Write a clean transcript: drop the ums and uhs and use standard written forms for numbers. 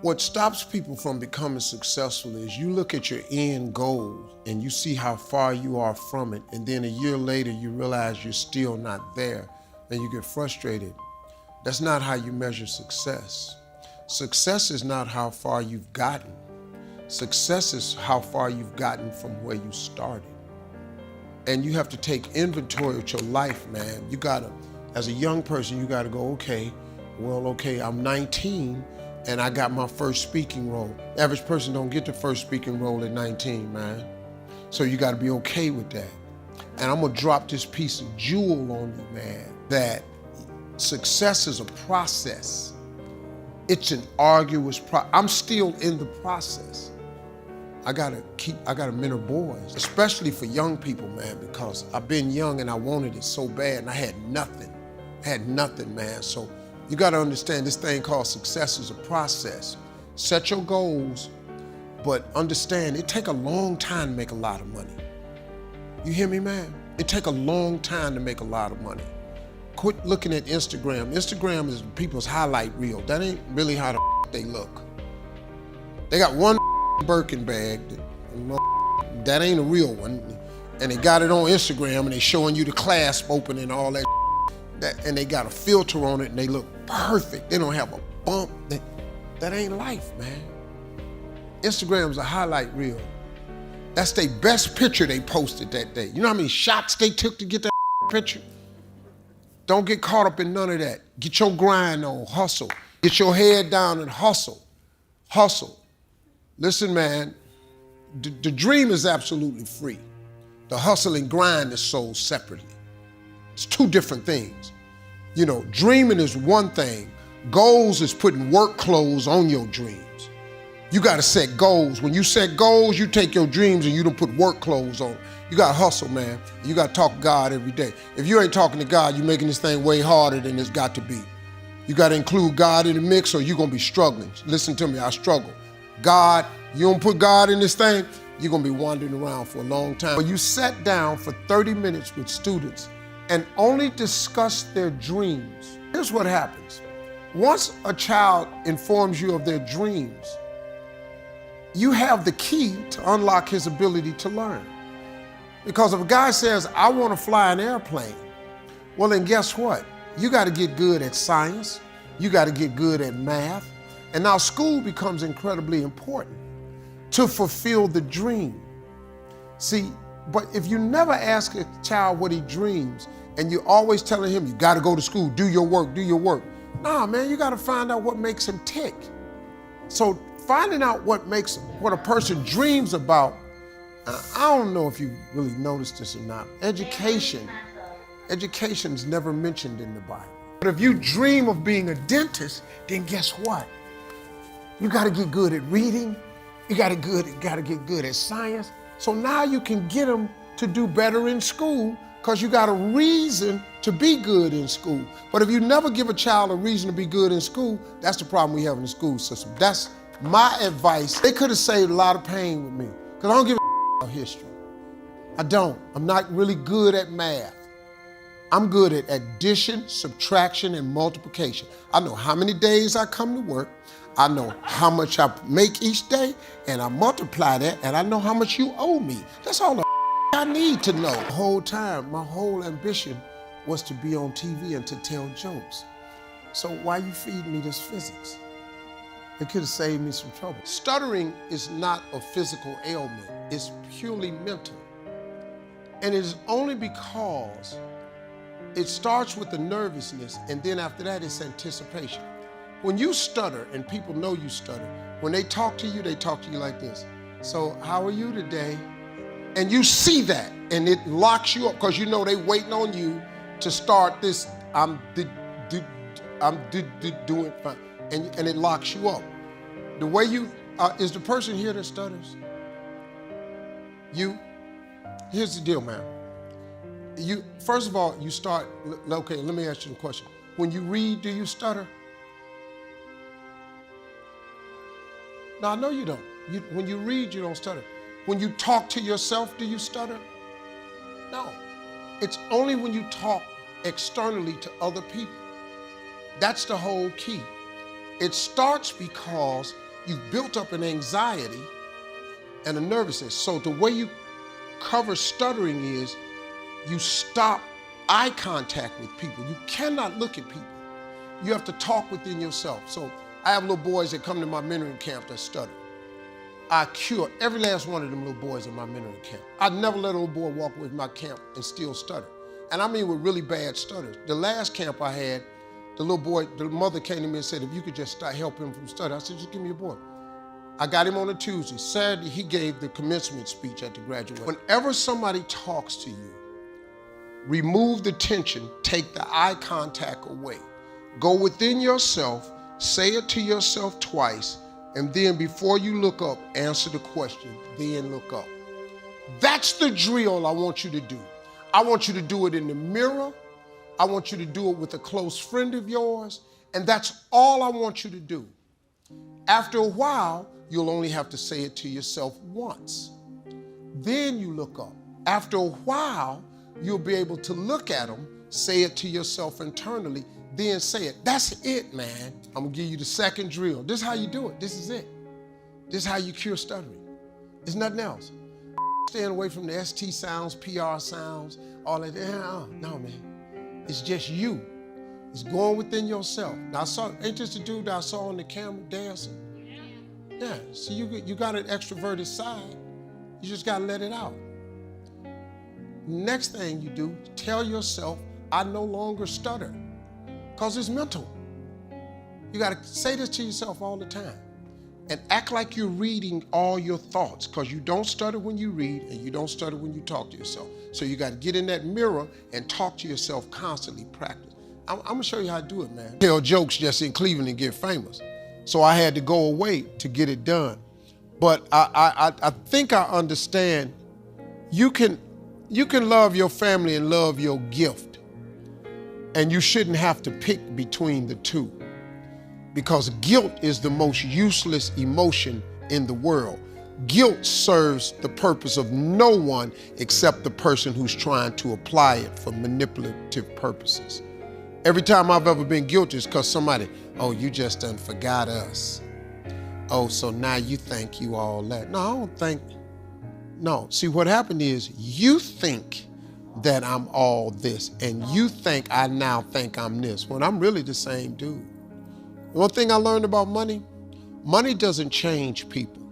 What stops people from becoming successful is you look at your end goal and you see how far you are from it, and then a year later you realize you're still not there and you get frustrated. That's not how you measure success. Success is not how far you've gotten. Success is how far you've gotten from where you started. And you have to take inventory of your life, man. You gotta, as a young person, you gotta go, okay, I'm 19 and I got my first speaking role. Average person don't get the first speaking role at 19, man. So you gotta be okay with that. And I'm gonna drop this piece of jewel on you, man, that success is a process. It's an arduous process. I'm still in the process. I gotta mentor boys, especially for young people, man, because I've been young and I wanted it so bad and I had nothing. Man. So you gotta understand this thing called success is a process. Set your goals, but understand it take a long time to make a lot of money. You hear me, man? It take a long time to make a lot of money. Quit looking at Instagram. Instagram is people's highlight reel. That ain't really how they look. They got one Birkin bag, that ain't a real one, and they got it on Instagram and they showing you the clasp open and all that, and they got a filter on it and they look perfect. They don't have a bump. That ain't life, man. Instagram's a highlight reel. That's their best picture they posted that day. You know how many shots they took to get that picture? Don't get caught up in none of that. Get your grind on, hustle. Get your head down and hustle. Hustle. Listen, man, the dream is absolutely free. The hustle and grind is sold separately. It's two different things. You know, dreaming is one thing. Goals is putting work clothes on your dreams. You gotta set goals. When you set goals, you take your dreams and you don't put work clothes on. You gotta hustle, man. You gotta talk to God every day. If you ain't talking to God, you're making this thing way harder than it's got to be. You gotta include God in the mix or you're gonna be struggling. Listen to me, I struggle. God, you don't put God in this thing, you're gonna be wandering around for a long time. When you sat down for 30 minutes with students and only discuss their dreams, here's what happens. Once a child informs you of their dreams, you have the key to unlock his ability to learn. Because if a guy says, I want to fly an airplane, well then guess what? You got to get good at science, you got to get good at math, and now school becomes incredibly important to fulfill the dream. See, but if you never ask a child what he dreams and you're always telling him, you got to go to school, do your work. Nah, man, you got to find out what makes him tick. So finding out what a person dreams about, I don't know if you really noticed this or not. Education's never mentioned in the Bible. But if you dream of being a dentist, then guess what? You gotta get good at reading, you gotta get good at science. So now you can get them to do better in school because you got a reason to be good in school. But if you never give a child a reason to be good in school, that's the problem we have in the school system. That's my advice. They could have saved a lot of pain with me because I don't give a about history. I don't. I'm not really good at math. I'm good at addition, subtraction, and multiplication. I know how many days I come to work. I know how much I make each day, and I multiply that, and I know how much you owe me. That's all the I need to know. The whole time, my whole ambition was to be on TV and to tell jokes. So why you feeding me this physics? It could have saved me some trouble. Stuttering is not a physical ailment. It's purely mental. And it is only because it starts with the nervousness, and then after that, it's anticipation. When you stutter, and people know you stutter, when they talk to you like this. So, how are you today? And you see that, and it locks you up, because you know they waiting on you to start this, I'm doing fine, and it locks you up. The way you, is the person here that stutters? Here's the deal, man. First of all, you start, okay, let me ask you a question. When you read, do you stutter? No, I know you don't. When you read, you don't stutter. When you talk to yourself, do you stutter? No. It's only when you talk externally to other people. That's the whole key. It starts because you've built up an anxiety and a nervousness. So the way you cover stuttering is you stop eye contact with people. You cannot look at people. You have to talk within yourself. So I have little boys that come to my mentoring camp that stutter. I cure every last one of them little boys in my mentoring camp. I'd never let a little boy walk away from my camp and still stutter. And I mean with really bad stutters. The last camp I had, the little boy, the mother came to me and said, if you could just help him from stutter. I said, just give me a boy. I got him on a Tuesday. Saturday, he gave the commencement speech at the graduation. Whenever somebody talks to you, remove the tension, take the eye contact away. Go within yourself, say it to yourself twice, and then before you look up, answer the question, then look up. That's the drill I want you to do. I want you to do it in the mirror. I want you to do it with a close friend of yours, and that's all I want you to do. After a while, you'll only have to say it to yourself once. Then you look up. After a while, you'll be able to look at them, say it to yourself internally, then say it. That's it, man. I'm gonna give you the second drill. This is how you do it. This is it. This is how you cure stuttering. There's nothing else. Staying away from the ST sounds, PR sounds, all that. No, man. It's just you. It's going within yourself. Now, ain't this the dude that I saw on the camera dancing? Yeah, so you got an extroverted side. You just gotta let it out. Next thing you do, tell yourself, I no longer stutter, because it's mental. You gotta say this to yourself all the time and act like you're reading all your thoughts, because you don't stutter when you read and you don't stutter when you talk to yourself. So you gotta get in that mirror and talk to yourself constantly, practice. I'm gonna show you how to do it, man. Tell jokes just in Cleveland and get famous. So I had to go away to get it done. But I think I understand you can love your family and love your gift, and you shouldn't have to pick between the two, because guilt is the most useless emotion in the world. Guilt serves the purpose of no one except the person who's trying to apply it for manipulative purposes. Every time I've ever been guilty is because somebody, oh, you just done forgot us. Oh, so now you think you all that. No, I don't think. No, see what happened is you think that I'm all this, and you think I now think I'm this, when I'm really the same dude. One thing I learned about money, money doesn't change people.